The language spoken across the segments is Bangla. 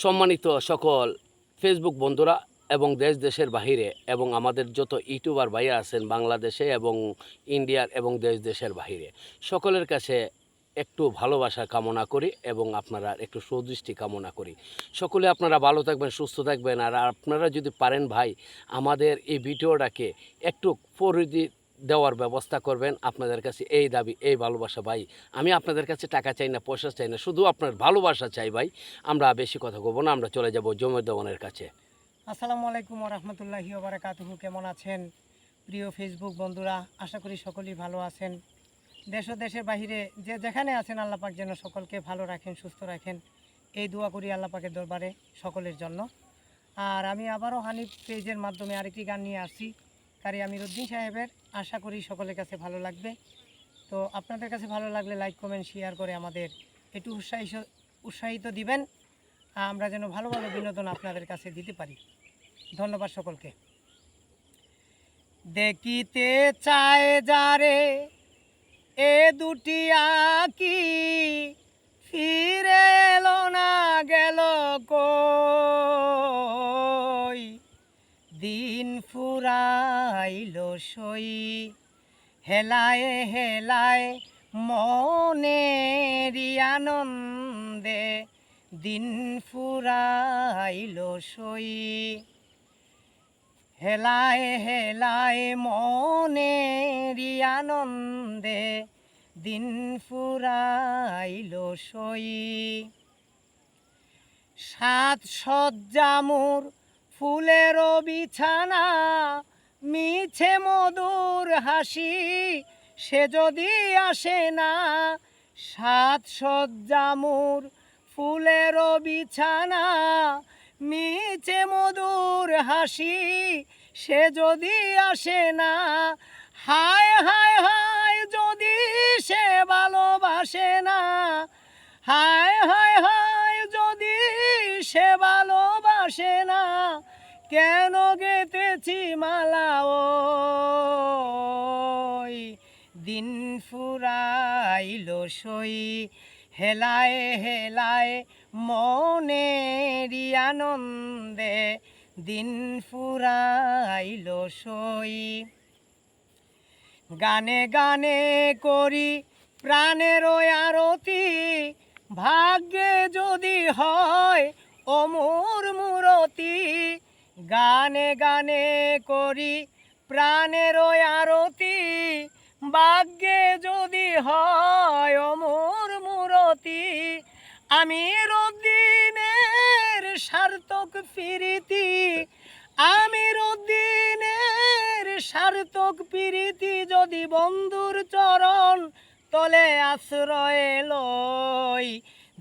সম্মানিত সকল ফেসবুক বন্ধুরা এবং দেশ দেশের বাহিরে এবং আমাদের যত ইউটিউবার ভাইয়া আছেন বাংলাদেশে এবং ইন্ডিয়ার এবং দেশ দেশের বাহিরে, সকলের কাছে একটু ভালোবাসা কামনা করি এবং আপনারা একটু সুদৃষ্টি কামনা করি। সকলে আপনারা ভালো থাকবেন, সুস্থ থাকবেন। আর আপনারা যদি পারেন ভাই, আমাদের এই ভিডিওটাকে একটু পরিধি দেওয়ার ব্যবস্থা করবেন। আপনাদের কাছে এই দাবি, এই ভালোবাসা ভাই। আমি আপনাদের কাছে টাকা চাই না, পয়সা চাই না, শুধু আপনার ভালোবাসা চাই ভাই। আমরা বেশি কথা বলবো না, আমরা চলে যাব জমির দেওয়ানের কাছে। আসসালামু আলাইকুম রহমতুল্লাহি ওবারাকাতুহু। কেমন আছেন প্রিয় ফেসবুক বন্ধুরা? আশা করি সকলেই ভালো আছেন। দেশ ও দেশের বাহিরে যে যেখানে আছেন, আল্লাহ পাক যেন সকলকে ভালো রাখেন, সুস্থ রাখেন, এই দোয়া করি আল্লাহ পাকের দরবারে সকলের জন্য। আর আমি আবারও হানিফ পেজের মাধ্যমে আরেকটি গান নিয়ে আসছি, কারি আমিরউদ্দিন সাহেবের। আশা করি সকলের কাছে ভালো লাগবে। তো আপনাদের কাছে ভালো লাগলে লাইক কমেন্ট শেয়ার করে আমাদের একটু উৎসাহিত দিবেন, আমরা যেন ভালো ভালো বিনোদন আপনাদের কাছে দিতে পারি। ধন্যবাদ সকলকে। দেখিতে চায় যারে এ দুটি আঁকি, ফিরে এলো না গেল কই, দিন ফুরাইল সই, হেলায় হেলায় মনেরই আনন্দে, দিন ফুরাইল সই, হেলায় হেলায় মনেরই আনন্দে, দিন ফুরাইল সই। সাত সজ্জা মোর ফুলেরও বিছানা, মিছে মধুর হাসি সে যদি আসে না। সাত সজ্জা মোর ফুলেরও বিছানা, মিছে মধুর হাসি সে যদি আসে না। হায় হায় হায় যদি সে ভালোবাসে না, হায় হায় হায় যদি সে ভালোবাসে না, কেন গেতেছি মালা ওই, দিন ফুরাইল সই, হেলায় হেলায় মনেরই আনন্দে, দিন ফুরাইল সই। গানে গানে করি প্রাণের আরতি, ভাগ্যে যদি হয় অমর মূরতি। গানে গানে করি প্রাণের আরতি, ভাগ্যে যদি হয় অমর মূরতি। আমির উদ্দিনের সার্থক প্রীতি, আমির উদ্দিনের সার্থক প্রীতি, যদি বন্ধুর চরণ তলে আশ্রয় লই,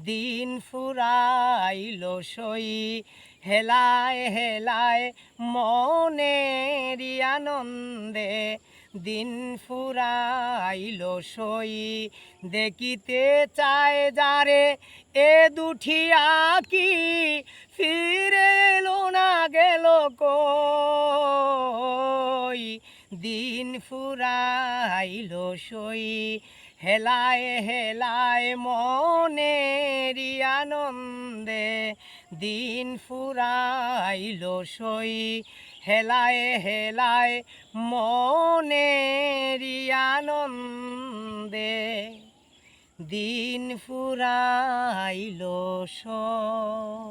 দিন ফুরাইল সই, হেলায় হেলায় মনেরই আনন্দে, দিন ফুরাইল সই। দেখিতে চায় যারে এ দুটি আঁকি, ফিরে এলো না গেল কই, দিন ফুরাইল সই, হেলায় হেলায় মনেরই আনন্দে, দিন ফুরাইল সই, হেলায় হেলায় মনেরই আনন্দে, দিন ফুরাইল সই।